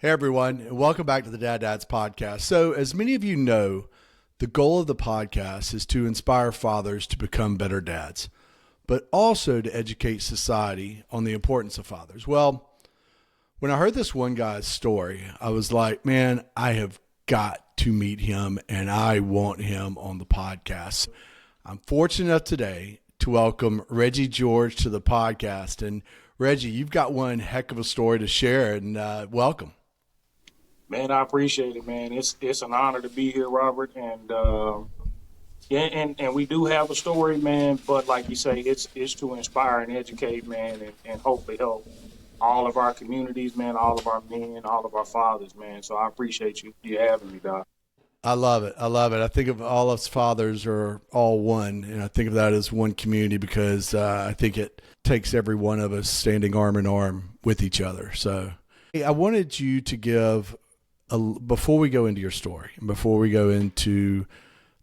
Hey everyone, and welcome back to the Dads podcast. So, as many of you know, the goal of the podcast is to inspire fathers to become better dads, but also to educate society on the importance of fathers. Well, when I heard this one guy's story, I was like, man, I have got to meet him and I want him on the podcast. I'm fortunate enough today to welcome Reggie George to the podcast. And Reggie, you've got one heck of a story to share, and welcome. Man, I appreciate it, man. It's an honor to be here, Robert. And we do have a story, man. But like you say, it's to inspire and educate, man, and hopefully help all of our communities, man, all of our men, all of our fathers, man. So I appreciate you having me, Doc. I love it. I love it. I think of all us fathers are all one, and I think of that as one community because I think it takes every one of us standing arm in arm with each other. So hey, I wanted you to give before we go into your story, before we go into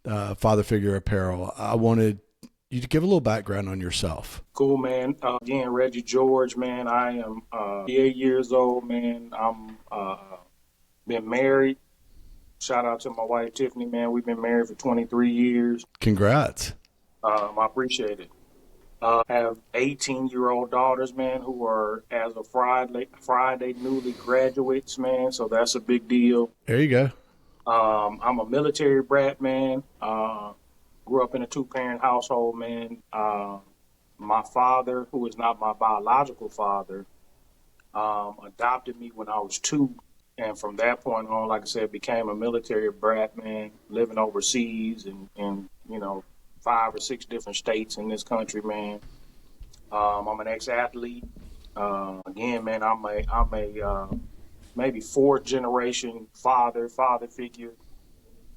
Father Figure Apparel, I wanted you to give a little background on yourself. Cool, man. Again, Reggie George, man. I am 8 years old, man. I'm been married. Shout out to my wife, Tiffany, man. We've been married for 23 years. Congrats. I appreciate it. I have 18-year-old daughters, man, who are, as of Friday, newly graduates, man. So that's a big deal. There you go. I'm a military brat, man. Grew up in a two-parent household, man. My father, who is not my biological father, adopted me when I was 2. And from that point on, like I said, became a military brat, man, living overseas and 5 or 6 different states in this country, man. I'm an ex-athlete. Again, man, I'm a maybe 4th generation father figure.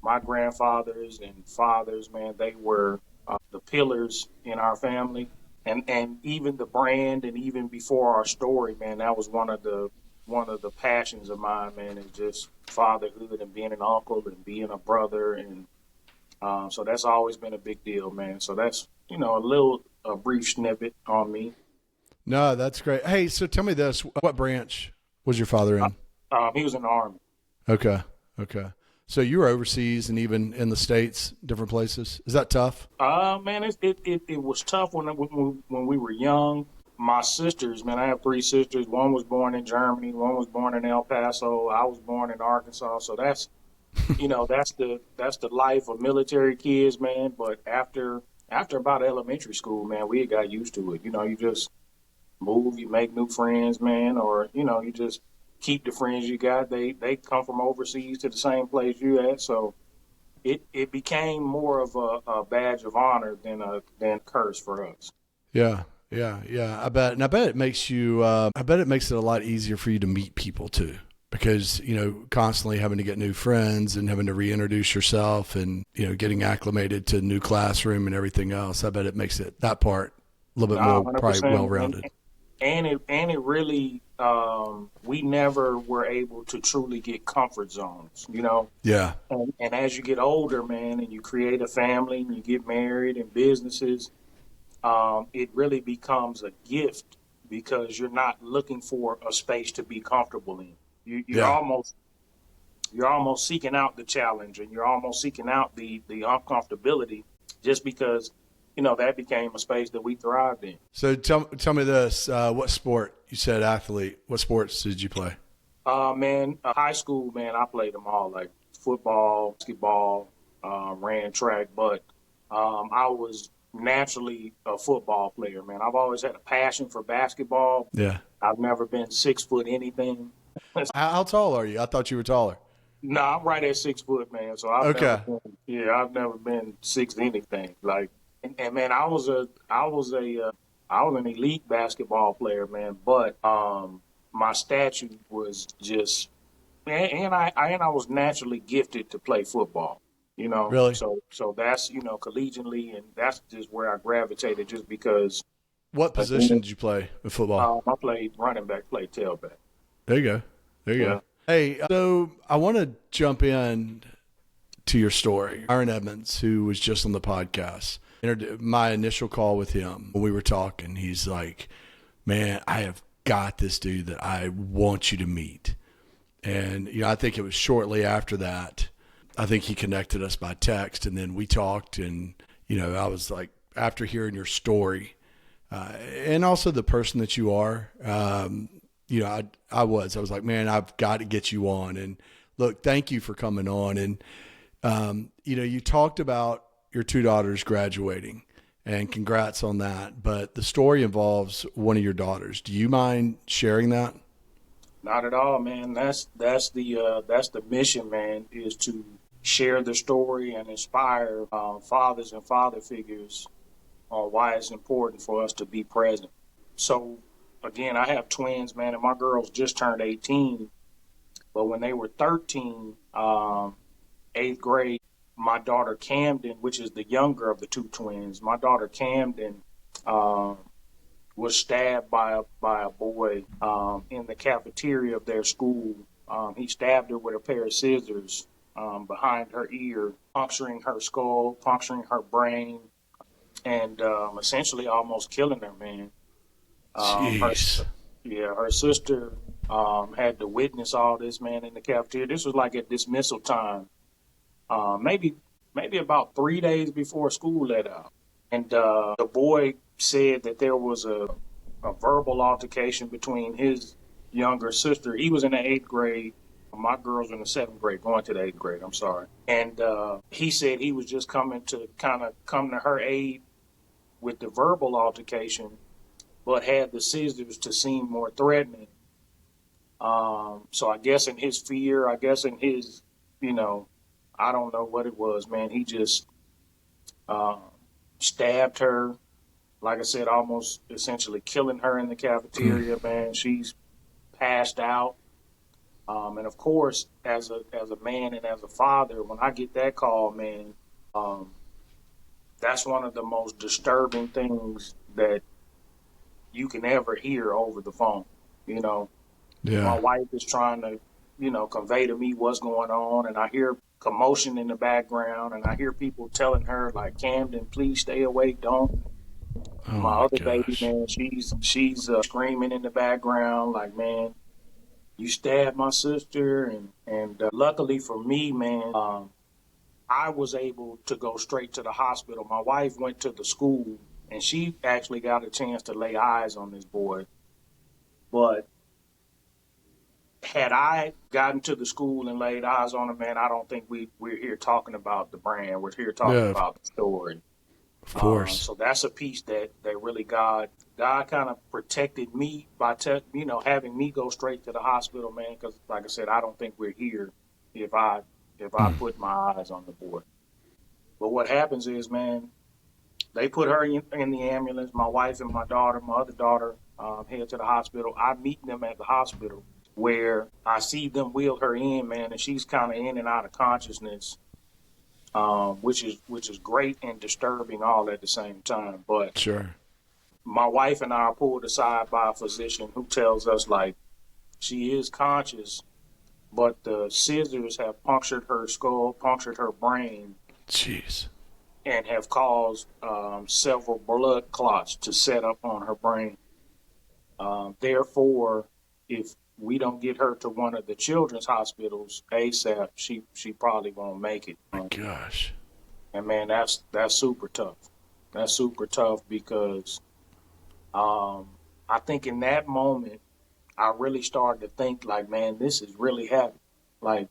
My grandfathers and fathers, man, they were the pillars in our family, and even the brand, and even before our story, man, that was one of the passions of mine, man, is just fatherhood and being an uncle and being a brother, and so that's always been a big deal, man. So that's, a brief snippet on me. No, that's great. Hey, so tell me this. What branch was your father in? He was in the Army. Okay. So you were overseas and even in the States, different places. Is that tough? Man, it was tough when we were young. My sisters, man, I have 3 sisters. One was born in Germany. One was born in El Paso. I was born in Arkansas. So that's that's the life of military kids, man. But after about elementary school, man, we got used to it. You just move, you make new friends, man, or you just keep the friends you got. They come from overseas to the same place you at, so it became more of a badge of honor than curse for us. Yeah. I bet. And I bet it makes you. I bet it makes it a lot easier for you to meet people too, because constantly having to get new friends and having to reintroduce yourself and getting acclimated to a new classroom and everything else. I bet it makes that part a little bit more probably well-rounded. And it really, we never were able to truly get comfort zones, Yeah. And as you get older, man, and you create a family and you get married and businesses, it really becomes a gift because you're not looking for a space to be comfortable in. You're almost seeking out the challenge, and you're almost seeking out the uncomfortability, just because that became a space that we thrived in. So tell me this: what sport? You said athlete. What sports did you play? Man, high school, man, I played them all, like football, basketball, ran track, but I was naturally a football player, man. I've always had a passion for basketball. Yeah. I've never been 6 foot anything. How tall are you? I thought you were taller. No, I'm right at 6 foot, man. So I've never been 6 anything. And man, I was an elite basketball player, man. But my statue was just, and I was naturally gifted to play football. Really? So that's collegiately, and that's just where I gravitated, just because. What position did you play in football? I played running back, played tailback. There you go. Hey, so I want to jump in to your story. Aaron Edmonds, who was just on the podcast, my initial call with him when we were talking, he's like, man, I have got this dude that I want you to meet. And, I think it was shortly after that, I think he connected us by text, and then we talked. And, I was like, after hearing your story, and also the person that you are, I was like, man, I've got to get you on. And look, thank you for coming on. And, you talked about your two daughters graduating, and congrats on that. But the story involves one of your daughters. Do you mind sharing that? Not at all, man. That's the mission, man, is to share the story and inspire fathers and father figures on why it's important for us to be present. So, again, I have twins, man, and my girls just turned 18. But when they were 13, eighth grade, my daughter Camden, which is the younger of the two twins, my daughter Camden was stabbed by a boy in the cafeteria of their school. He stabbed her with a pair of scissors behind her ear, puncturing her skull, puncturing her brain, and essentially almost killing her, man. Jeez. Her sister had to witness all this, man, in the cafeteria. This was like at dismissal time, maybe about 3 days before school let out. And the boy said that there was a verbal altercation between his younger sister. He was in the eighth grade. My girls were in the seventh grade, going to the eighth grade. I'm sorry. And he said he was just coming to kind of come to her aid with the verbal altercation, but had the scissors to seem more threatening. So I guess in his fear, I guess in his, I don't know what it was, man. He just stabbed her, like I said, almost essentially killing her in the cafeteria, man. She's passed out. And of course, as a man and as a father, when I get that call, man, that's one of the most disturbing things that you can ever hear over the phone. My wife is trying to, convey to me what's going on, and I hear commotion in the background, and I hear people telling her, like, Camden, please stay awake, don't. Oh My my other baby, gosh. man, she's screaming in the background, like, man, you stabbed my sister, and luckily for me, man, I was able to go straight to the hospital. My wife went to the school, and she actually got a chance to lay eyes on this boy. But had I gotten to the school and laid eyes on him, man, I don't think we're here talking about the brand. We're here talking Yeah, about the story. of course. So that's a piece that really God kind of protected me by having me go straight to the hospital, man. Because like I said, I don't think we're here if I put my eyes on the boy. But what happens is, man, they put her in the ambulance. My wife and my other daughter, head to the hospital. I meet them at the hospital, where I see them wheel her in, man, and she's kind of in and out of consciousness, which is great and disturbing all at the same time. But Sure. my wife and I are pulled aside by a physician who tells us, like, she is conscious, but the scissors have punctured her skull, punctured her brain, Jeez. and have caused several blood clots to set up on her brain. Therefore, if we don't get her to one of the children's hospitals ASAP, she probably won't make it. My gosh. And man, that's super tough. That's super tough because I think in that moment, I really started to think, like, man, this is really heavy. Like,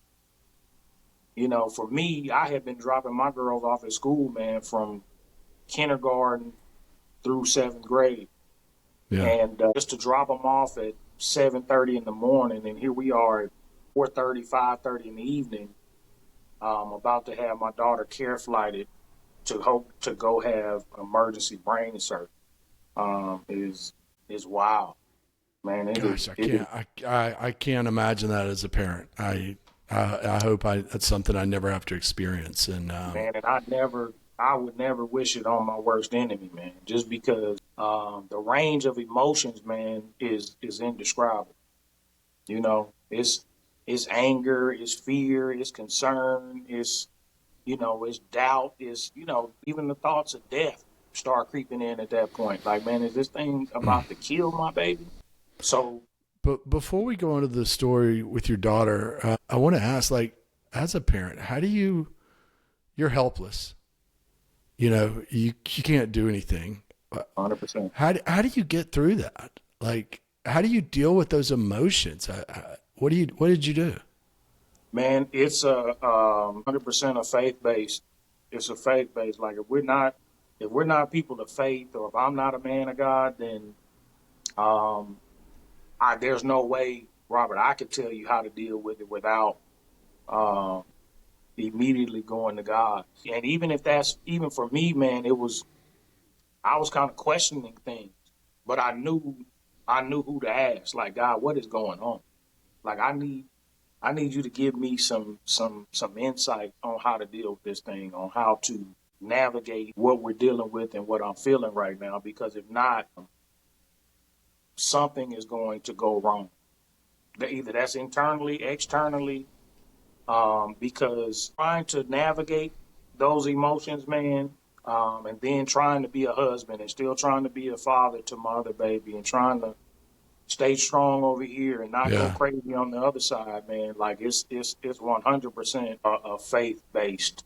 for me, I had been dropping my girls off at school, man, from kindergarten through seventh grade. Yeah. And just to drop them off at 7:30 in the morning, and here we are at 4:30, 5:30 in the evening, about to have my daughter care flighted to go have emergency brain surgery, is wild, man. Gosh, I can't imagine that as a parent. I hope that's something I never have to experience. And man, and I would never wish it on my worst enemy, man, just because the range of emotions, man, is indescribable. It's anger, it's fear, it's concern, it's doubt, it's even the thoughts of death start creeping in at that point. Like, man, is this thing about to kill my baby? So But before we go into the story with your daughter, I want to ask, like, as a parent, you're helpless. You can't do anything. 100%. How do you get through that? Like, how do you deal with those emotions? What did you do? Man, it's a 100% a faith based. It's a faith based. Like if we're not people of faith, or if I'm not a man of God, then um, there's no way, Robert, I could tell you how to deal with it without um, immediately going to God. And even if that's even for me, man, I was kind of questioning things, but I knew who to ask. Like, God, what is going on? Like, I need you to give me some insight on how to deal with this thing, on how to navigate what we're dealing with and what I'm feeling right now. Because if not, something is going to go wrong. Either that's internally, externally, because trying to navigate those emotions, man, and then trying to be a husband and still trying to be a father to my other baby and trying to stay strong over here and not go Yeah. crazy on the other side, man. Like it's 100% a faith based.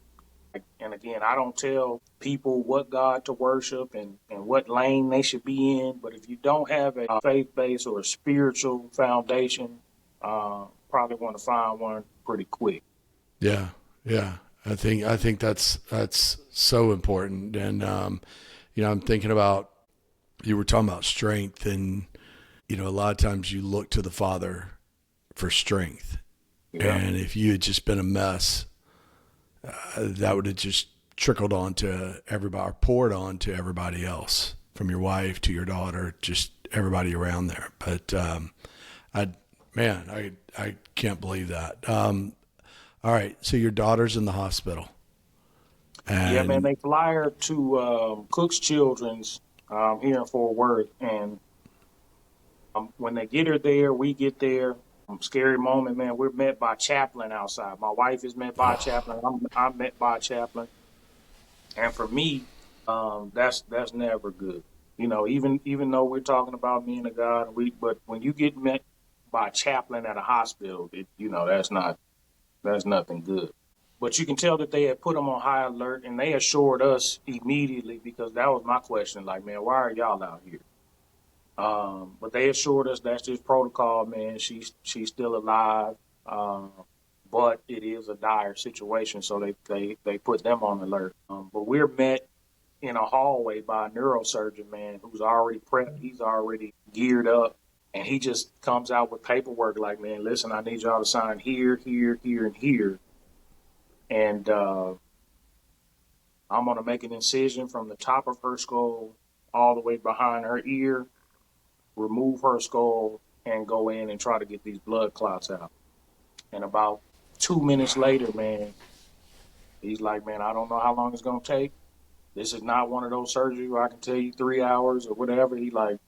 And again, I don't tell people what God to worship and what lane they should be in. But if you don't have a faith based or a spiritual foundation, probably want to find one pretty quick. Yeah. Yeah. I think that's so important. And I'm thinking about, you were talking about strength, and a lot of times you look to the Father for strength. Yeah. And if you had just been a mess, that would have just trickled onto everybody, or poured onto everybody else, from your wife to your daughter, just everybody around there. But I, man, I can't believe that. All right, so your daughter's in the hospital, Yeah, man, and they fly her to Cook's Children's here in Fort Worth. And when they get her there, we get there. Scary moment, man. We're met by a chaplain outside. My wife is met by a oh, chaplain. I'm met by a chaplain. And for me, that's never good. Even though we're talking about me and a God, but when you get met by a chaplain at a hospital, that's nothing good. But you can tell that they had put them on high alert, and they assured us immediately, because that was my question. Like, man, why are y'all out here? But they assured us that's just protocol, man. She's still alive, um, but it is a dire situation, so they put them on alert. But we're met in a hallway by a neurosurgeon, man, who's already prepped. He's already geared up, and he just comes out with paperwork like, man, listen, I need y'all to sign here, here, here, and here, and I'm gonna make an incision from the top of her skull all the way behind her ear, remove her skull, and go in and try to get these blood clots out. And about 2 minutes later, man, he's like, man, I don't know how long it's going to take. This is not one of those surgeries where I can tell you 3 hours or whatever. He like,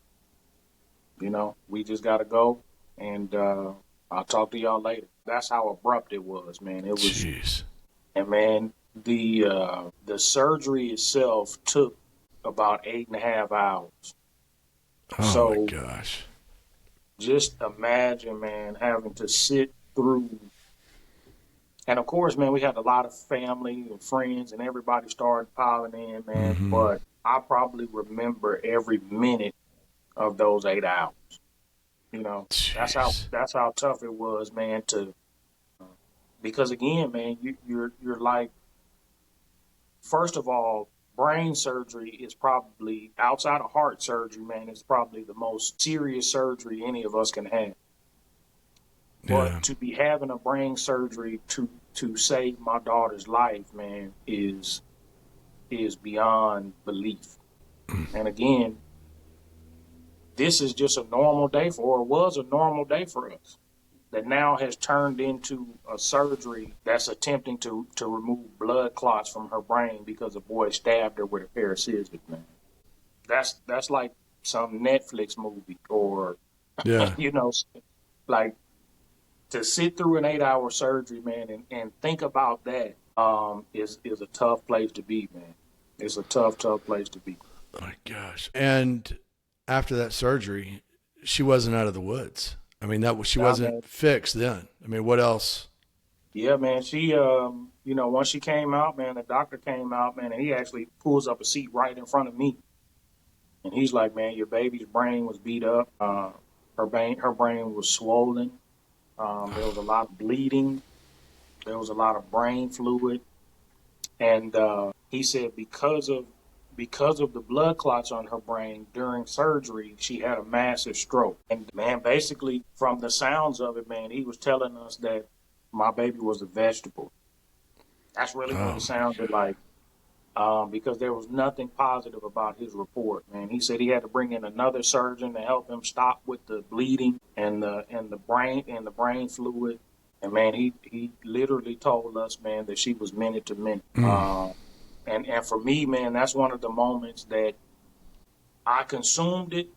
we just got to go. And I'll talk to y'all later. That's how abrupt it was, man. It was, jeez. and man, the surgery itself took about 8.5 hours. Oh my So gosh. just imagine, man, having to sit through. And of course, man, we had a lot of family and friends, and everybody started piling in, man. Mm-hmm. But I probably remember every minute of those 8 hours. Jeez. That's how tough it was, man. Because again, man, you're like, first of all, brain surgery is probably, outside of heart surgery, man, it's probably the most serious surgery any of us can have. Yeah. But to be having a brain surgery to save my daughter's life, man, is beyond belief. And again, this is just a normal day for her. It was a normal day for us. That now has turned into a surgery that's attempting to remove blood clots from her brain because a boy stabbed her with a pair of scissors, man. That's like some Netflix movie, or Yeah. you know, like, to sit through an 8 hour surgery, man, and think about that, is a tough place to be, man. It's a tough place to be. Oh my gosh. And after that surgery, she wasn't out of the woods. I mean, she Nah, man. wasn't fixed then. I mean, what else? Yeah, man. She, once she came out, man, the doctor came out, man, and he actually pulls up a seat right in front of me, and he's like, "Man, your baby's brain was beat up. Her brain was swollen. There was a lot of bleeding. There was a lot of brain fluid, and he said because of the blood clots on her brain during surgery, she had a massive stroke. And man, basically, from the sounds of it, man, he was telling us that my baby was a vegetable. That's really what it Oh, sounded like. Because there was nothing positive about his report, man. He said he had to bring in another surgeon to help him stop with the bleeding and the brain fluid. And man, he literally told us, man, that she was minute to minute. And for me, man, that's one of the moments that I consumed it,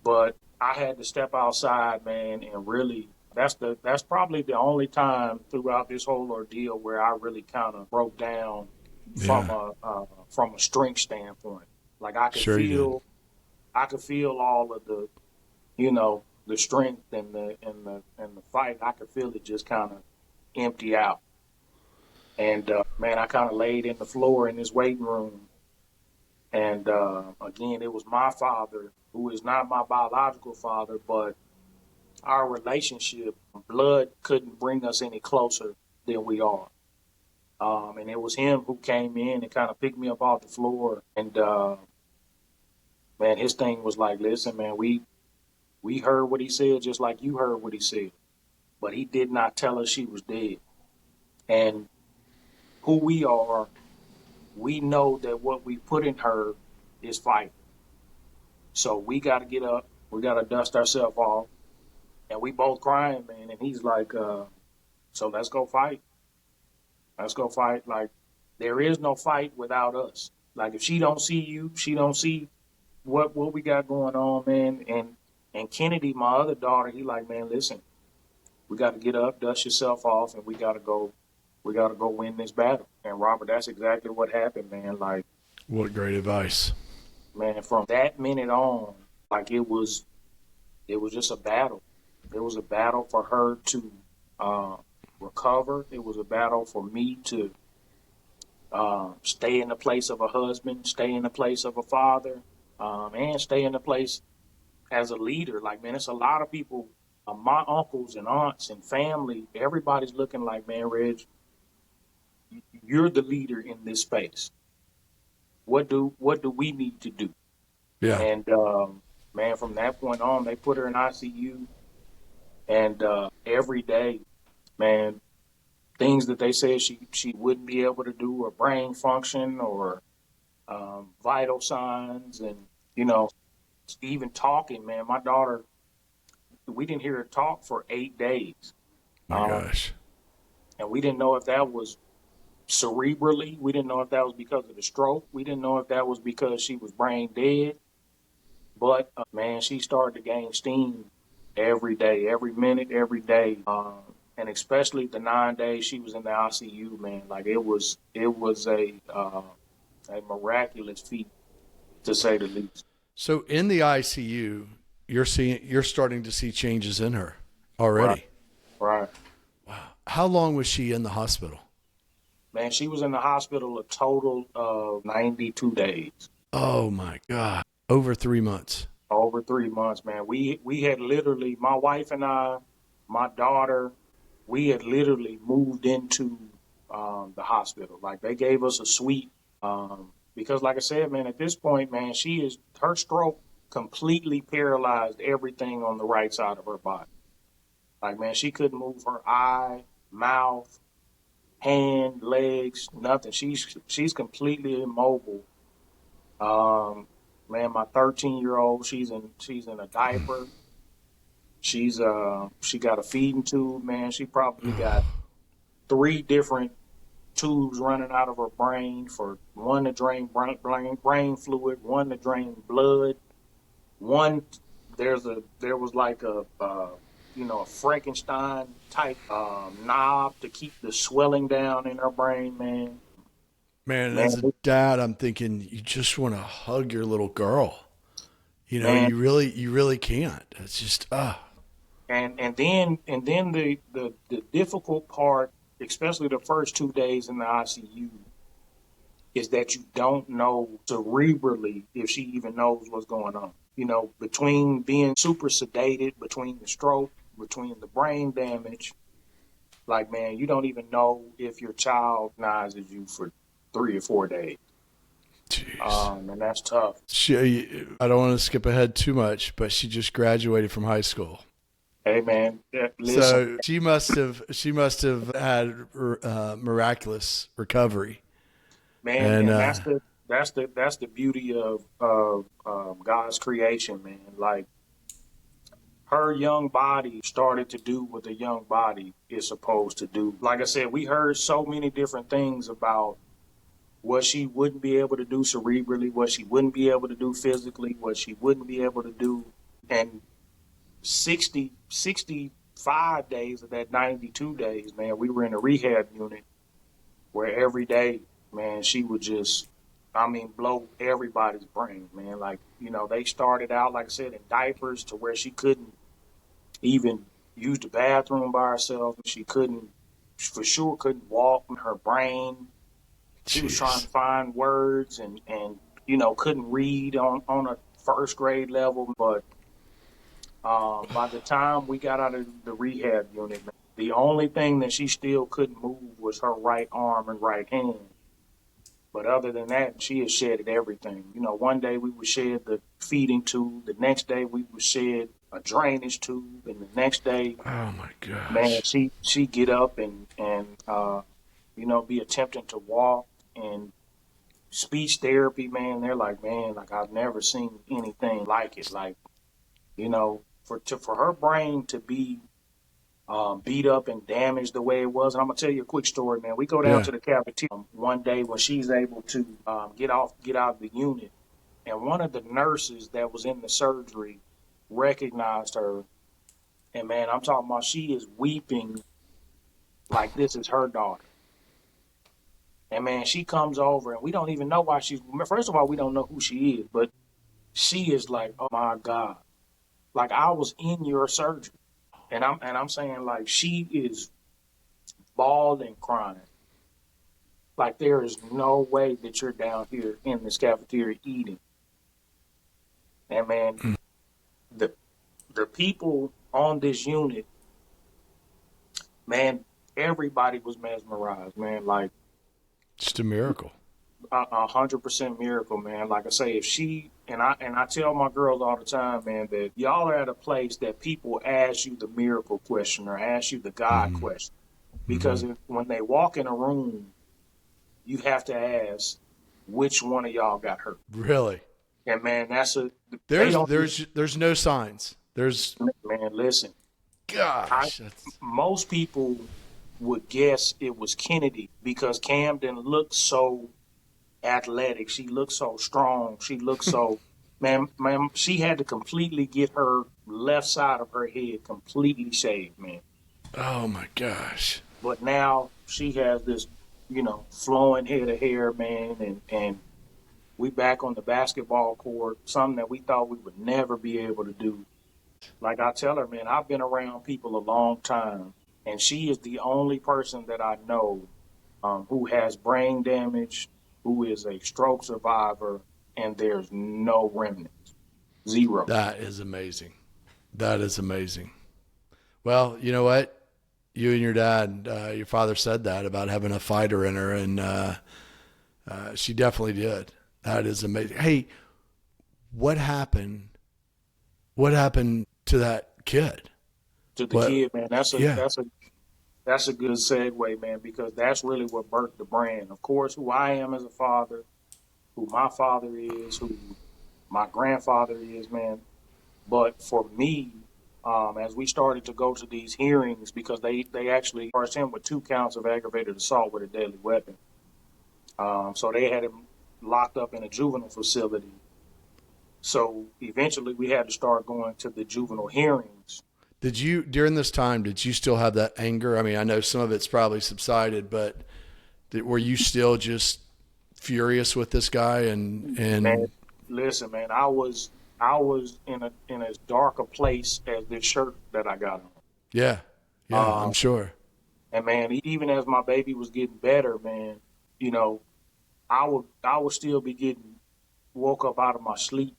but I had to step outside, man, and really. That's probably the only time throughout this whole ordeal where I really kind of broke down from yeah, a strength standpoint. Like sure you did. I could feel all of the strength and the fight. I could feel it just kind of empty out. And man, I kind of laid in the floor in this waiting room. And again, it was my father, who is not my biological father, but our relationship, blood couldn't bring us any closer than we are. And it was him who came in and kind of picked me up off the floor. And man, his thing was like, listen, man, we heard what he said just like you heard what he said, but he did not tell us she was dead. And who we are, we know that what we put in her is fight. So we got to get up, we got to dust ourselves off, and we both crying, man. And he's like, so let's go fight. Let's go fight. Like, there is no fight without us. Like, if she don't see you, she don't see what we got going on, man. And Kennedy, my other daughter, he like, man, listen, we got to get up, dust yourself off, and we got to go. We got to go win this battle. And Robert, that's exactly what happened, man. Like, What great advice. man, from that minute on, like it was just a battle. It was a battle for her to uh, recover. It was a battle for me to stay in the place of a husband, stay in the place of a father, and stay in the place as a leader. Like, man, it's a lot of people, my uncles and aunts and family, everybody's looking like, man, Reg, you're the leader in this space. What do we need to do? Yeah. And man, from that point on, they put her in ICU, and every day, man, things that they said she wouldn't be able to do, or brain function, or vital signs, and you know, even talking. Man, my daughter, we didn't hear her talk for 8 days, My um, gosh. and we didn't know if that was cerebrally. We didn't know if that was because of the stroke. We didn't know if that was because she was brain dead. But man, she started to gain steam every day, every minute, every day, and especially the 9 days she was in the ICU. Man, like it was a miraculous feat, to say the least. So in the ICU, you're starting to see changes in her Right, already. right. How long was she in the hospital? Man, she was in the hospital a total of 92 days. Oh my God. Over 3 months. Over 3 months, man. We had literally, my wife and I, my daughter, we had literally moved into the hospital. Like, they gave us a suite, because, like I said, man, at this point, man, her stroke completely paralyzed everything on the right side of her body. Like, man, she couldn't move her eye, mouth, hand, legs, nothing. She's completely immobile. Um, man, my 13-year-old, she's in a diaper. She got a feeding tube, man. She probably got three different tubes running out of her brain, for one to drain brain fluid, one to drain blood. One there was like a Frankenstein type knob to keep the swelling down in her brain, man. Man, Man, as a dad, I'm thinking you just want to hug your little girl. You know, man, you really can't. It's just, And then the difficult part, especially the first 2 days in the ICU, is that you don't know cerebrally if she even knows what's going on. Between being super sedated, between the stroke, between the brain damage, like, man, you don't even know if your child recognizes you for 3 or 4 days. Jeez. And that's tough. I don't want to skip ahead too much, but she just graduated from high school. Hey, man, listen, So she must have had miraculous recovery. man, And and that's the beauty of God's creation, man. Like, her young body started to do what the young body is supposed to do. Like I said, we heard so many different things about what she wouldn't be able to do cerebrally, what she wouldn't be able to do physically, what she wouldn't be able to do. And 65 days of that 92 days, man, we were in a rehab unit where every day, man, she would just, blow everybody's brain, man. Like, they started out, like I said, in diapers to where she couldn't even use the bathroom by herself. She for sure couldn't walk. Her brain, she was trying jeez. to find words and couldn't read on a first grade level. But by the time we got out of the rehab unit, man, the only thing that she still couldn't move was her right arm and right hand. But other than that, she has shedded everything. One day we would shed the feeding tube. The next day we would shed a drainage tube. And the next day, Oh my man, gosh. she get up and be attempting to walk. And speech therapy, man, they're like, man, like, I've never seen anything like it. Like, for her brain to be beat up and damaged the way it was. And I'm gonna tell you a quick story, man. We go down Yeah. to the cafeteria one day when she's able to get out of the unit, and one of the nurses that was in the surgery recognized her, and, man, I'm talking about, she is weeping like this is her daughter. And, man, she comes over, and we don't even know why she's. First of all, we don't know who she is, but she is like, oh my God, like, I was in your surgery. And I'm saying, like, she is bawling, crying. Like, there is no way that you're down here in this cafeteria eating. And, man, the the people on this unit, man, everybody was mesmerized, man. Like, Just a miracle. 100% miracle, man. Like I say, if she and I tell my girls all the time, man, that y'all are at a place that people ask you the miracle question or ask you the God question, because when they walk in a room, you have to ask which one of y'all got hurt. Really. And, man, they There's don't. there's there's no signs. There's Man, listen, I gosh. That's, most people would guess it was Kennedy because Camden looked so athletic. She looked so strong. She looked so, man, she had to completely get her left side of her head completely shaved, man. oh my gosh. But now she has this, flowing head of hair, man, and we back on the basketball court, something that we thought we would never be able to do. Like I tell her, man, I've been around people a long time, and she is the only person that I know who has brain damage, who is a stroke survivor, and there's no remnants. Zero. That is amazing. That is amazing. Well, you know what? You and your dad, your father said that about having a fighter in her, and she definitely did. That is amazing. Hey, what happened? What happened to that kid? To the What? kid, man, Yeah. that's a good segue, man, because that's really what birthed the brand. Of course, who I am as a father, who my father is, who my grandfather is, man. But for me, as we started to go to these hearings, because they actually charged him with 2 counts of aggravated assault with a deadly weapon. So they had him locked up in a juvenile facility. So eventually we had to start going to the juvenile hearings. Did you, during this time, did you still have that anger? I mean, I know some of it's probably subsided, but were you still just furious with this guy? Man, And listen, man, I was I was in as dark a place as this shirt that I got Yeah. Yeah, on. I'm sure. And man, even as my baby was getting better, man, you know, I would still be getting woke up out of my sleep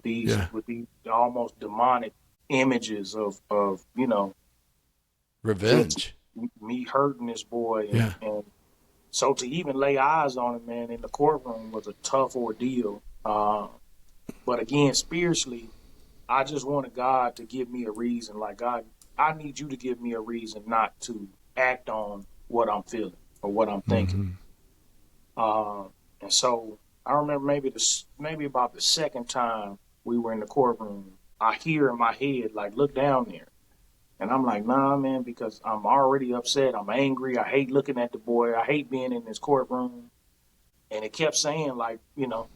Yeah. with these almost demonic images of just Revenge. me hurting this boy, Yeah. and so to even lay eyes on him, man, in the courtroom was a tough ordeal. But again, spiritually, I just wanted God to give me a reason. Like, God, I need you to give me a reason not to act on what I'm feeling or what I'm thinking. Mm-hmm. And so I remember maybe about the second time we were in the courtroom, I hear in my head, like, look down there. And I'm like, nah, man, because I'm already upset. I'm angry. I hate looking at the boy. I hate being in this courtroom. And it kept saying, like,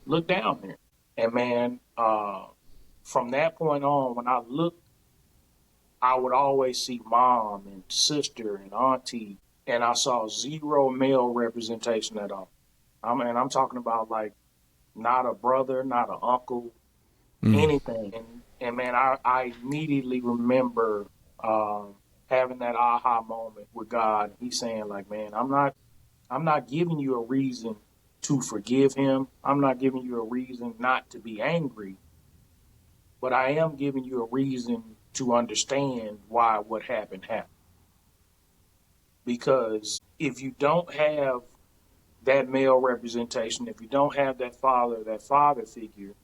look down there. And man, from that point on, when I looked, I would always see mom and sister and auntie, and I saw zero male representation at all. I'm talking about like not a brother, not an uncle, Mm. anything. And man, I immediately remember having that aha moment with God. He's saying like, man, I'm not giving you a reason to forgive him. I'm not giving you a reason not to be angry, but I am giving you a reason to understand why what happened happened. Because if you don't have that male representation, if you don't have that father figure,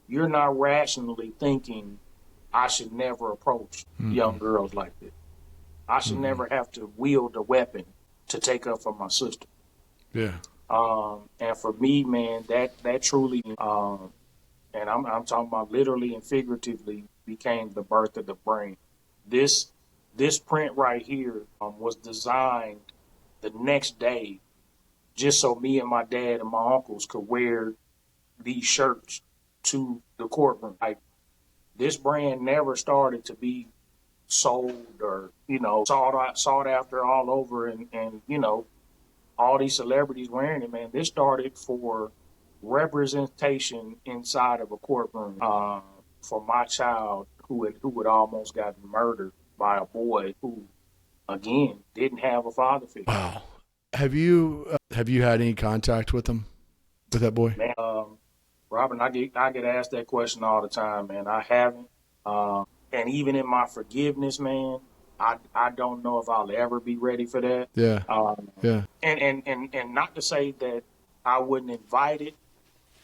you're not rationally thinking, I should never approach young Mm-mm. girls like this. I should Mm-mm. never have to wield a weapon to take up for my sister. Yeah. And for me, man, that truly, and I'm talking about literally and figuratively, became the birth of the brain. This this print right here was designed the next day just so me and my dad and my uncles could wear these shirts to the courtroom. Like, this brand never started to be sold or sought after all over, and all these celebrities wearing it. Man, this started for representation inside of a courtroom, for my child who had almost gotten murdered by a boy who again didn't have a father figure. Wow. Have you had any contact with him, with that boy? Man, Robin, I get asked that question all the time, man. I haven't. And even in my forgiveness, man, I don't know if I'll ever be ready for that. Yeah. Um, Yeah. and not to say that I wouldn't invite it,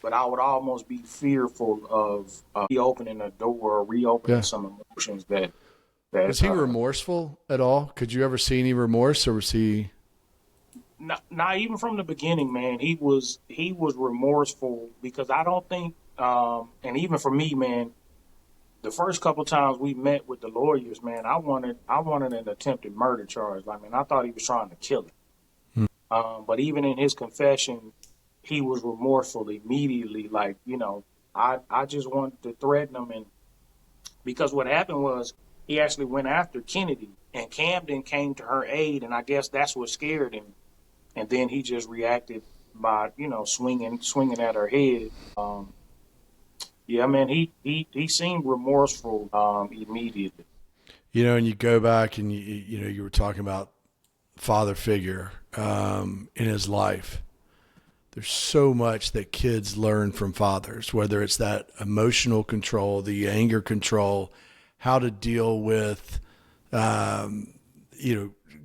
but I would almost be fearful of reopening a door or reopening Yeah. some emotions that Was he remorseful at all? Could you ever see any remorse, or was he? not even from the beginning, man. He was remorseful because I don't think, and even for me, man, the first couple times we met with the lawyers, man, I wanted an attempted murder charge. I mean, I thought he was trying to kill him. Hmm. But even in his confession, he was remorseful immediately. Like, I just wanted to threaten him, and because what happened was he actually went after Kennedy, and Camden came to her aid, and I guess that's what scared him. And then he just reacted by swinging at her head. Yeah, man, he seemed remorseful immediately. And you go back and you were talking about father figure in his life. There's so much that kids learn from fathers, whether it's that emotional control, the anger control, how to deal with,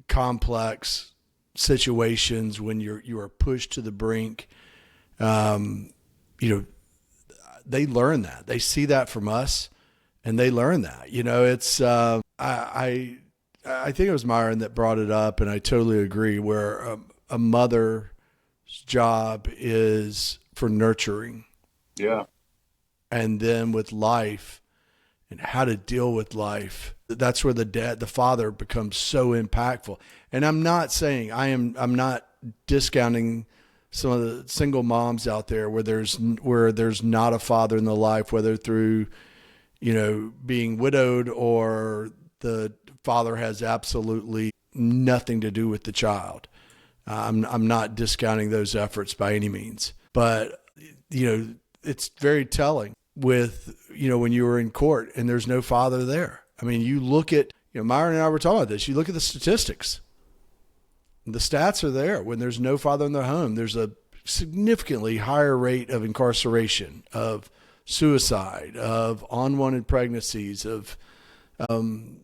complex situations when you are pushed to the brink. Um, they learn that. They see that from us, and they learn that. It's I think it was Myron that brought it up, and I totally agree. Where a mother's job is for nurturing, Yeah, and then with life and how to deal with life. That's where the father becomes so impactful. And I'm not saying I'm not discounting some of the single moms out there where there's not a father in the life, whether through being widowed or the father has absolutely nothing to do with the child. I'm not discounting those efforts by any means, but it's very telling with when you were in court and there's no father there. I mean, you look at, Myron and I were talking about this. You look at the statistics. The stats are there. When there's no father in the home, there's a significantly higher rate of incarceration, of suicide, of unwanted pregnancies, of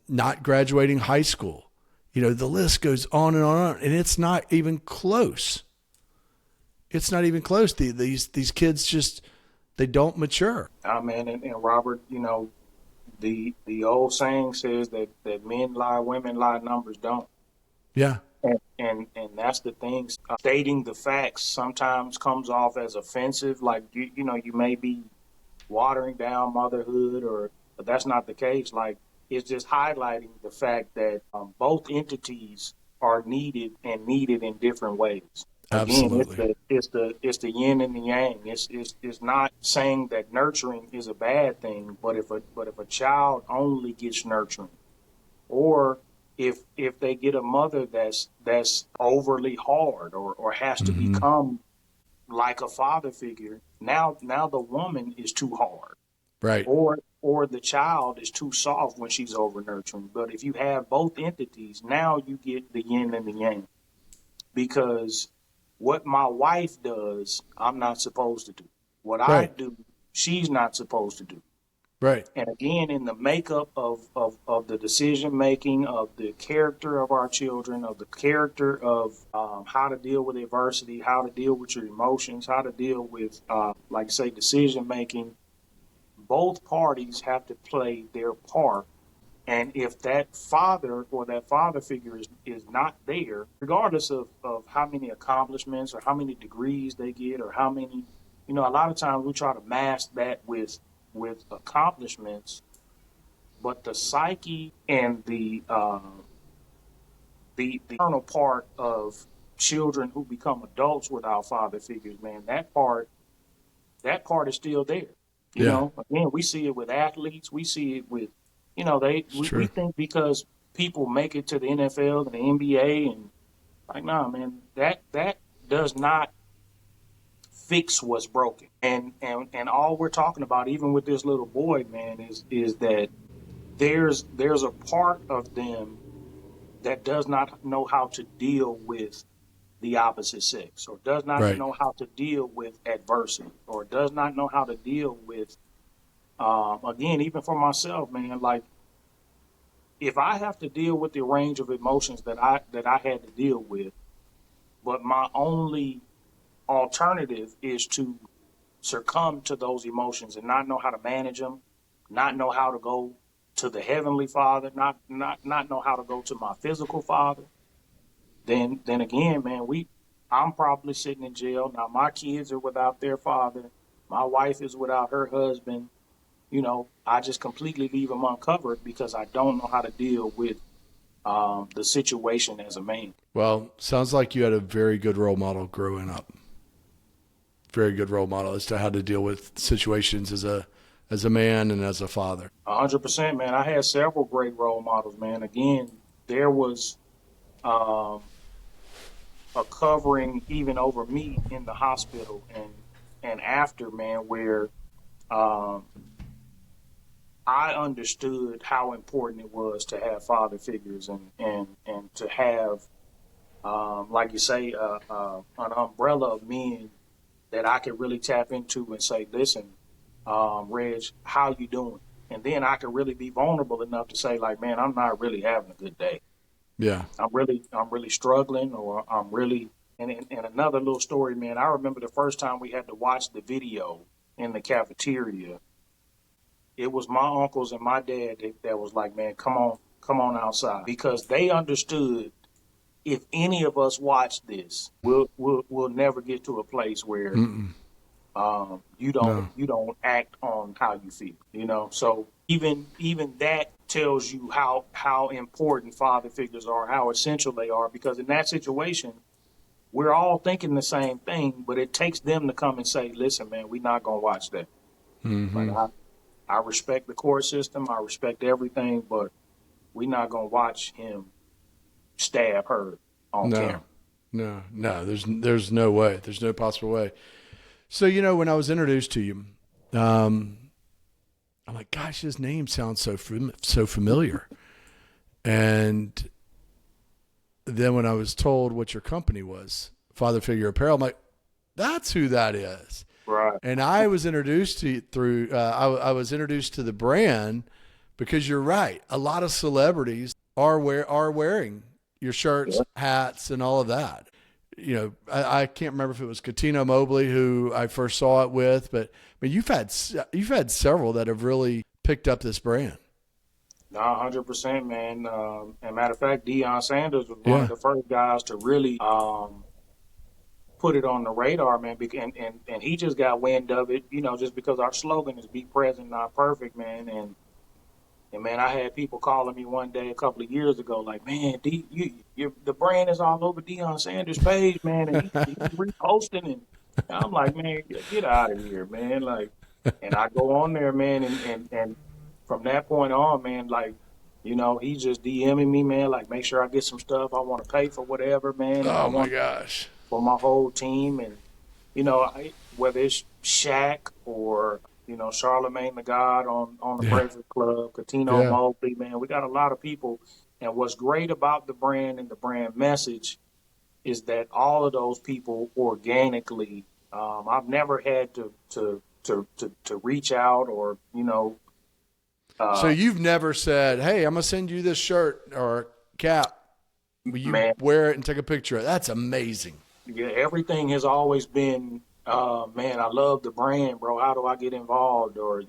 not graduating high school. The list goes on and on, and it's not even close. It's not even close. These kids just, they don't mature. Man, and Robert, the old saying says that men lie, women lie, numbers don't. Yeah. And that's the thing. Stating the facts sometimes comes off as offensive, like you may be watering down motherhood, but that's not the case. Like, it's just highlighting the fact that both entities are needed and needed in different ways. Absolutely. Again, it's the yin and the yang. It's not saying that nurturing is a bad thing, but if a child only gets nurturing, or if they get a mother that's overly hard or has to become like a father figure, now the woman is too hard. Right. Or the child is too soft when she's over nurturing. But if you have both entities, now you get the yin and the yang. Because what my wife does, I'm not supposed to do. What I do, she's not supposed to do. Right. And again, in the makeup of the decision making, of the character of our children, of the character of how to deal with adversity, how to deal with your emotions, how to deal with, like say, decision making, both parties have to play their part. And if that father or that father figure is not there, regardless of how many accomplishments or how many degrees they get or how many, a lot of times we try to mask that with accomplishments, but the psyche and the internal part of children who become adults without father figures, man, that part is still there. Again, we see it with athletes. We see it with, we think because people make it to the NFL and the NBA and like, nah, man, that does not fix what's broken. And all we're talking about, even with this little boy, man, is that there's a part of them that does not know how to deal with the opposite sex, or does not know how to deal with adversity, or does not know how to deal with, again, even for myself, man, like, if I have to deal with the range of emotions that I had to deal with, but my only alternative is to succumb to those emotions and not know how to manage them, not know how to go to the Heavenly Father, not know how to go to my physical father, then again, man, I'm probably sitting in jail. Now my kids are without their father. My wife is without her husband. I just completely leave them uncovered because I don't know how to deal with the situation as a man. Well, sounds like you had a very good role model growing up. Very good role model as to how to deal with situations as a man and as a father. 100%, man. I had several great role models, man. Again, there was a covering even over me in the hospital and after, man, where I understood how important it was to have father figures and to have, like you say, an umbrella of men that I could really tap into and say, listen, Reg, how you doing? And then I could really be vulnerable enough to say, like, man, I'm not really having a good day. Yeah. I'm really struggling, or I'm really, and another little story, man, I remember the first time we had to watch the video in the cafeteria. It was my uncles and my dad that was like, man, come on outside, because they understood if any of us watch this, we'll never get to a place where you don't act on how you feel, So even that tells you how important father figures are, how essential they are, because in that situation, we're all thinking the same thing, but it takes them to come and say, listen, man, we're not going to watch that. Like, I respect the court system. I respect everything, but we're not going to watch him stab her on camera. No. There's no way. There's no possible way. So, when I was introduced to you, I'm like, gosh, his name sounds so familiar. And then when I was told what your company was, Father Figure Apparel, I'm like, that's who that is. Right. And I was introduced to through I was introduced to the brand because you're right. A lot of celebrities are wearing your shirts, Yeah. hats, and all of that. You know, I can't remember if it was Katino Mobley who I first saw it with, but I mean, you've had several that have really picked up this brand. No, 100%, man. And matter of fact, Deion Sanders was one of Yeah. the first guys to really put it on the radar, man. And he just got wind of it, just because our slogan is "Be present, not perfect," man. And man, I had people calling me one day a couple of years ago, like, man, the brand is all over Deion Sanders' page, man, and he's reposting, and I'm like, man, get out of here, man. Like, and I go on there, man, and from that point on, man, like, he's just DMing me, man, like, make sure I get some stuff. I want to pay for whatever, man, and I Oh my want gosh. for my whole team, and whether it's Shaq or Charlemagne the God on the Yeah. Breakfast Club, Katino Yeah. Mobley, man, we got a lot of people. And what's great about the brand and the brand message is that all of those people organically. I've never had to reach out or So uh, you've never said, "Hey, I'm gonna send you this shirt or cap. Will you man, wear it and take a picture of it?" That's amazing. yeah, everything has always been, man, I love the brand, bro. How do I get involved? Or,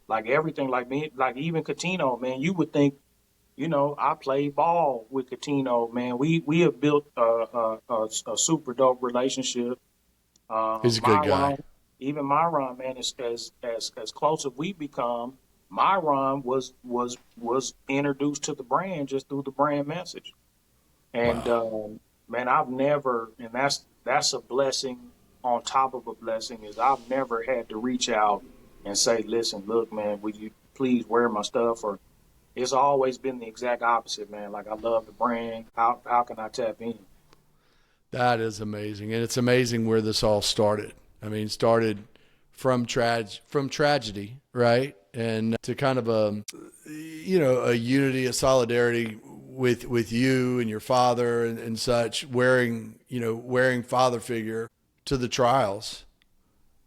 like everything, like me, like even Catino, man, you would think, I play ball with Catino, man. We have built a super dope relationship. He's a good guy. Myron, even Myron, man, is as close as we become. Myron was introduced to the brand just through the brand message. And Wow. man, I've never, and that's a blessing on top of a blessing, is I've never had to reach out and say, listen, look, man, will you please wear my stuff? Or it's always been the exact opposite, man. Like, I love the brand. How can I tap in? That is amazing, and it's amazing where this all started. I mean, it started from tragedy, right, and to kind of a unity, a solidarity with you and your father and such, wearing father figure to the trials,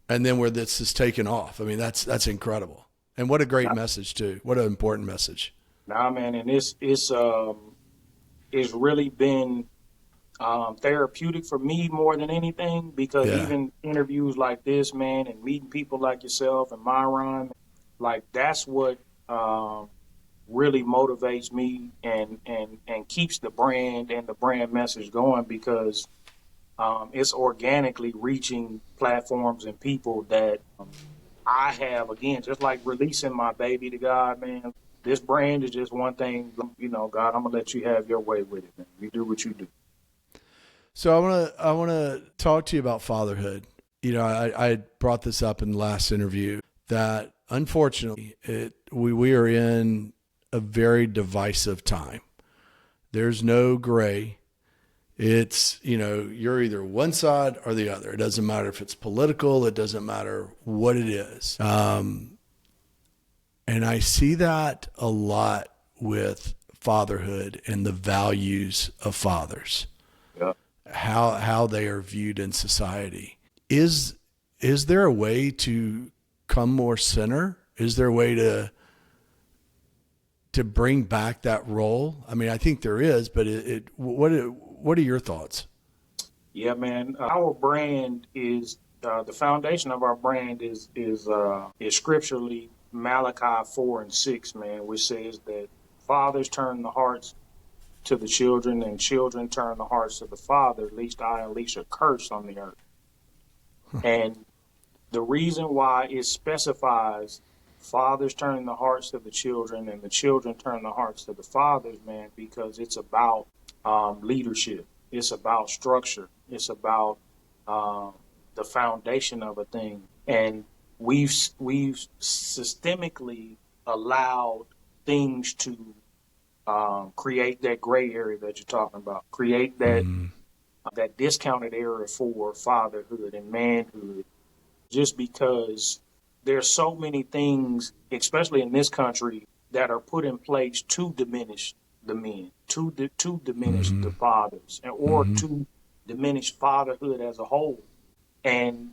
and then where this is taken off. I mean, that's incredible, and what a great Nah, message too. What an important message. nah, man, and it's really been therapeutic for me more than anything, because Yeah. even interviews like this, man, and meeting people like yourself and Myron, like that's what really motivates me and keeps the brand and the brand message going, because it's organically reaching platforms and people that I have, again, just like releasing my baby to God, man. This brand is just one thing, God, I'm gonna let you have your way with it, man. You do what you do. So I wanna talk to you about fatherhood. You know, I brought this up in the last interview that unfortunately we are in a very divisive time. There's no gray. It's, you're either one side or the other. It doesn't matter if it's political. It doesn't matter what it is. And I see that a lot with fatherhood and the values of fathers, Yeah. how they are viewed in society. Is there a way to come more center? Is there a way to bring back that role? I mean, I think there is, but what are your thoughts? Yeah, man. Our brand is the foundation of our brand is scripturally Malachi 4:6, man, which says that fathers turn the hearts to the children and children turn the hearts to the father, lest I unleash a curse on the earth. And the reason why it specifies fathers turn the hearts to the children and the children turn the hearts to the fathers, man, because it's about leadership. It's about structure. It's about um, the foundation of a thing. And we've systemically allowed things to create that gray area that you're talking about, create that discounted area for fatherhood and manhood, just because. there's so many things, especially in this country, that are put in place to diminish the men, to diminish Mm-hmm. the fathers, or Mm-hmm. to diminish fatherhood as a whole. And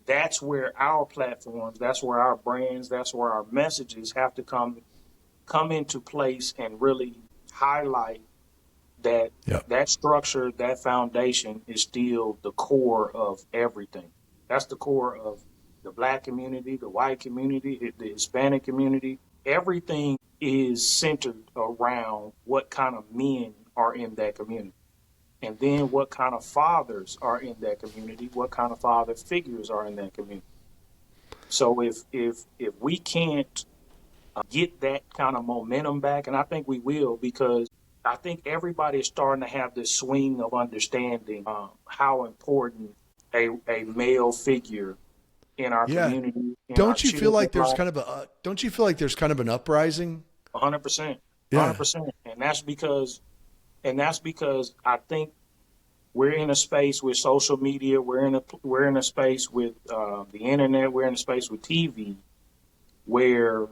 that's where our platforms, that's where our brands, that's where our messages have to come into place and really highlight that Yep. that structure, that foundation is still the core of everything. That's the core of the Black community, the white community, the Hispanic community. Everything is centered around what kind of men are in that community. And then what kind of fathers are in that community, what kind of father figures are in that community. So if we can't get that kind of momentum back, and I think we will, because I think everybody is starting to have this swing of understanding how important a male figure in our Yeah. community, in our Don't you feel children's like there's life. kind of a don't you feel like there's kind of an uprising? 100%, Yeah. 100%, and that's because I think we're in a space with social media, we're in a space with the internet, we're in a space with TV where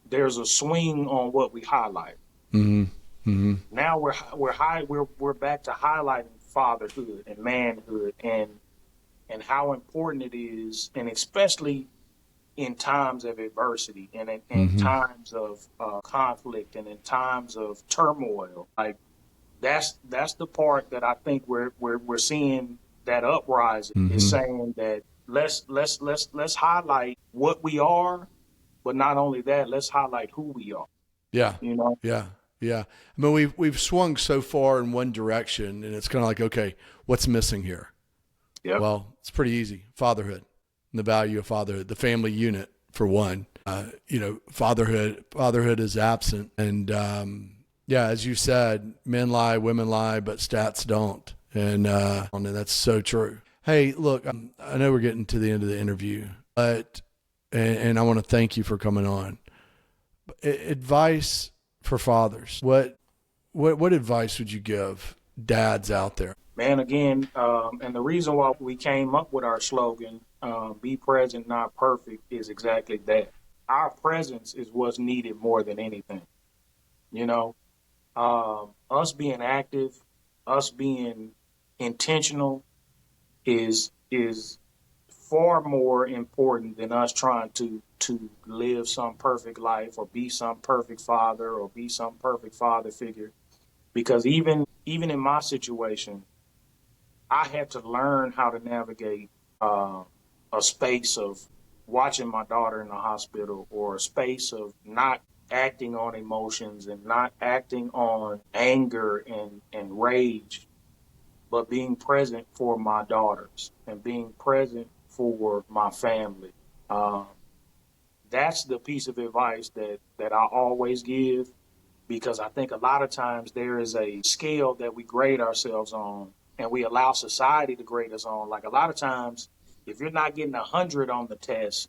there's a swing on what we highlight. Mm-hmm. Mm-hmm. Now we're back to highlighting fatherhood and manhood and how important it is, and especially in times of adversity and in Mm-hmm. times of conflict and in times of turmoil. Like that's the part that I think we're seeing that uprising is Mm-hmm. saying that let's highlight what we are, but not only that, let's highlight who we are. Yeah. You know. Yeah. Yeah. I mean, we've swung so far in one direction, and it's kind of like, okay, what's missing here? Yep. Well, it's pretty easy. Fatherhood and the value of fatherhood, the family unit for one. Fatherhood is absent, and yeah, as you said, men lie, women lie, but stats don't, and that's so true. Hey, look, I know we're getting to the end of the interview, but and I want to thank you for coming on. Advice for fathers. What advice would you give dads out there? Man, again, and the reason why we came up with our slogan, be present, not perfect, is exactly that. Our presence is what's needed more than anything. You know, us being active, us being intentional is far more important than us trying to live some perfect life or be some perfect father or be some perfect father figure. Because even in my situation, I had to learn how to navigate uh, a space of watching my daughter in the hospital, or a space of not acting on emotions and not acting on anger and rage, but being present for my daughters and being present for my family. Um, that's the piece of advice that I always give, because I think a lot of times there is a scale that we grade ourselves on, and we allow society to grade us on. Like a lot of times, if you're not getting 100 on the test,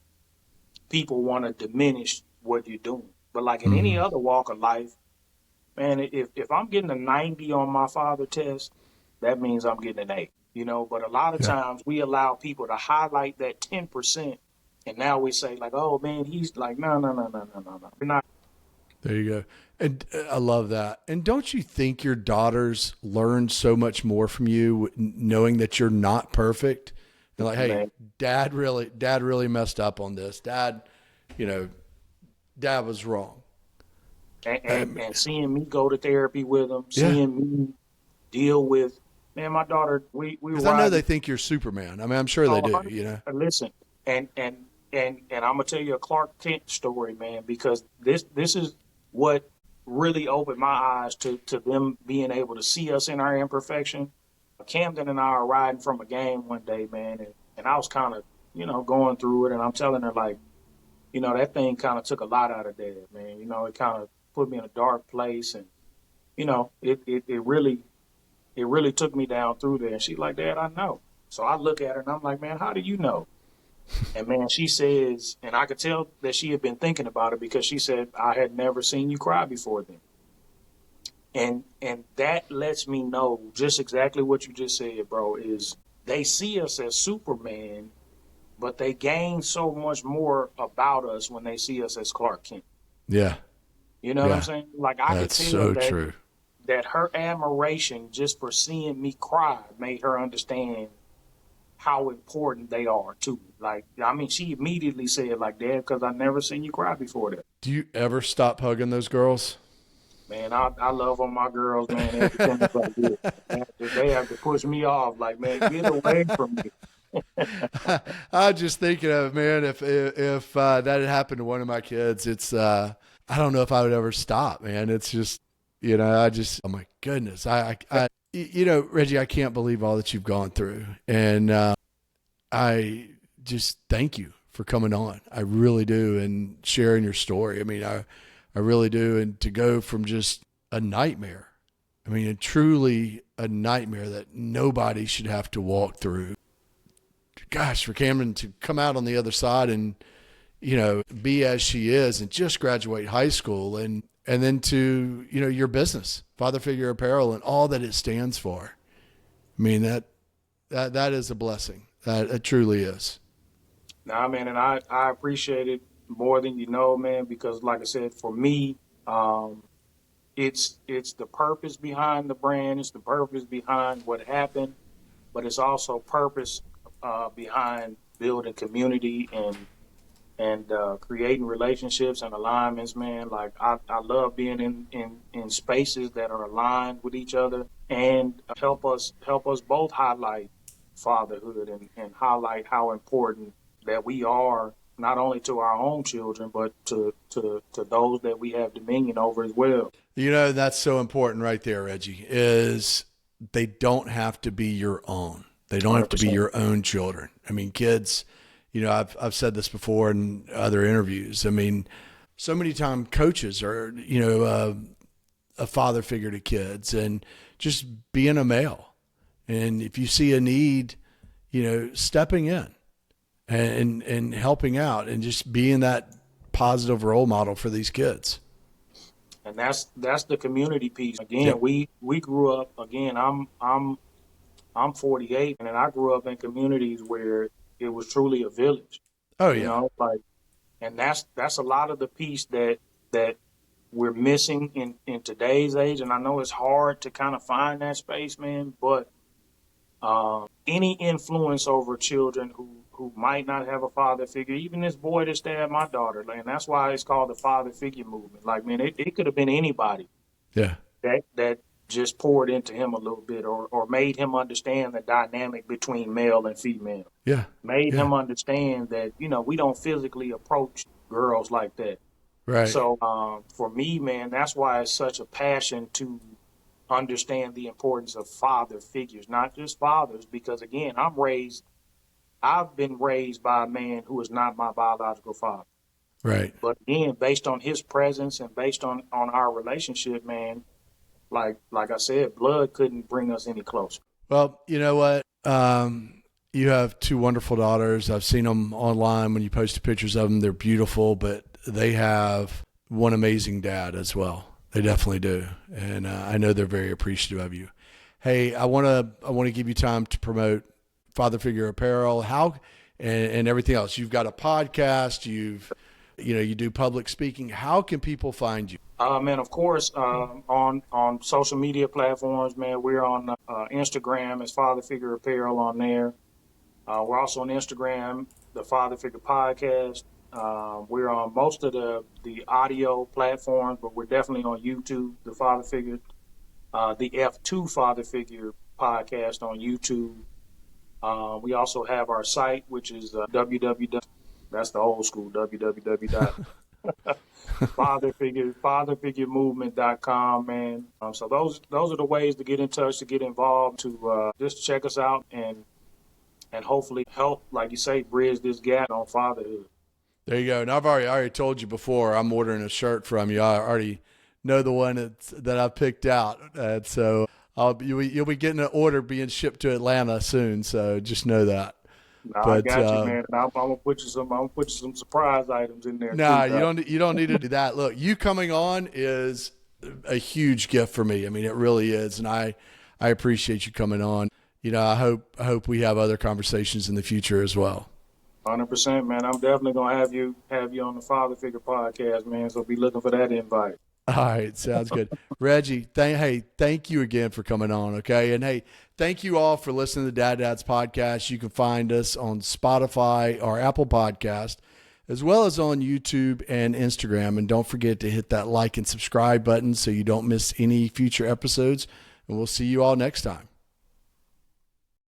people want to diminish what you're doing. But like in any Mm-hmm. other walk of life, man, if I'm getting a 90 on my father test, that means I'm getting an 8. But a lot of Yeah. times we allow people to highlight that 10%, and now we say like, oh man, he's like, no, no, no, no, no, no, no. We're not. There you go. And I love that. And don't you think your daughters learn so much more from you knowing that you're not perfect? They're like, hey, Man, dad really messed up on this. You know, dad was wrong. and seeing me go to therapy with them, Yeah. seeing me deal with, man, my daughter, we were Because I know they riding. think you're Superman. I mean, I'm sure they Oh, do, 100. you know? Listen, and I'm gonna tell you a Clark Kent story, man, because this is what really opened my eyes to them being able to see us in our imperfection. Camden and I are riding from a game one day, man, and I was kind of, going through it, and I'm telling her like, that thing kind of took a lot out of Dad, man. It kind of put me in a dark place, and it really took me down through there. And she's like, Dad, I know. So I look at her and I'm like, man, how do you know? And man, she says, and I could tell that she had been thinking about it, because she said, I had never seen you cry before then. And that lets me know just exactly what you just said, bro, is they see us as Superman, but they gain so much more about us when they see us as Clark Kent. Yeah. You know what I'm Yeah. saying? Like I could That's tell so that true. her admiration just for seeing me cry made her understand how important they are to me. Like, I mean, she immediately said, like, Dad, because I never seen you cry before that. Do you ever stop hugging those girls? Man, I love on my girls, man, every chance I get. They have to push me off, like, man, get away from me. I was just thinking of, man, if that had happened to one of my kids, it's I don't know if I would ever stop, man. It's just, oh my goodness, Reggie, I can't believe all that you've gone through, and I just thank you for coming on. I really do, and sharing your story. I mean, I really do, and to go from just a nightmare, I mean, truly a nightmare that nobody should have to walk through. Gosh, for Cameron to come out on the other side and, be as she is and just graduate high school and then to, your business, Father Figure Apparel, and all that it stands for. I mean, that is a blessing. That truly is. Nah, man, and I appreciate it more than you know, man, because like I said, for me, it's the purpose behind the brand, it's the purpose behind what happened, but it's also purpose behind building community and creating relationships and alignments, man. Like I love being in spaces that are aligned with each other and help us both highlight fatherhood and highlight how important that we are, not only to our own children, but to those that we have dominion over as well. That's so important right there, Reggie, is they don't have to be your own. They don't have to be 100%. your own children. I mean, kids, I've said this before in other interviews. I mean, so many times coaches are, a father figure to kids, and just being a male. And if you see a need, stepping in and helping out and just being that positive role model for these kids. And that's the community piece. Again, Yep. we grew up, again, I'm 48, and I grew up in communities where it was truly a village. Oh You yeah. know, like, and that's a lot of the piece that we're missing in today's age. And I know it's hard to kind of find that space, man. But any influence over children who might not have a father figure, even this boy that stabbed my daughter, and that's why it's called the Father Figure movement. Like, man, it could have been anybody Yeah. that just poured into him a little bit, or made him understand the dynamic between male and female. Yeah. Made Yeah. him understand that, we don't physically approach girls like that. Right. So for me, man, that's why it's such a passion to understand the importance of father figures, not just fathers, because again, I've been raised by a man who is not my biological father. Right. But again, based on his presence and based on our relationship, man, like I said, blood couldn't bring us any closer. Well, you know what? You have two wonderful daughters. I've seen them online when you post pictures of them. They're beautiful, but they have one amazing dad as well. They definitely do, and I know they're very appreciative of you. Hey, I want to give you time to promote Father Figure Apparel, and everything else. You've got a podcast. You do public speaking. How can people find you? Man, of course, on social media platforms, man, we're on Instagram as Father Figure Apparel on there. We're also on Instagram, the Father Figure Podcast. We're on most of the audio platforms, but we're definitely on YouTube, the Father Figure, the F2 Father Figure Podcast on YouTube. We also have our site, which is www. That's the old school www. fatherfiguremovement.com, man. So those are the ways to get in touch, to get involved, to just check us out and hopefully help, like you say, bridge this gap on fatherhood. There you go. And I already told you before, I'm ordering a shirt from you. I already know the one that I picked out, and so you'll be getting an order being shipped to Atlanta soon. So just know that. No, I But got you, man. I'm gonna put you some surprise items in there. nah, too, you don't need to do that. Look, you coming on is a huge gift for me. I mean, it really is, and I appreciate you coming on. I hope we have other conversations in the future as well. 100%, man. I'm definitely gonna have you on the Father Figure podcast, man. So be looking for that invite. All right, sounds good. Reggie, thank you again for coming on, okay? And hey, thank you all for listening to the Dad Dads podcast. You can find us on Spotify or Apple Podcast, as well as on YouTube and Instagram. And don't forget to hit that like and subscribe button so you don't miss any future episodes. And we'll see you all next time.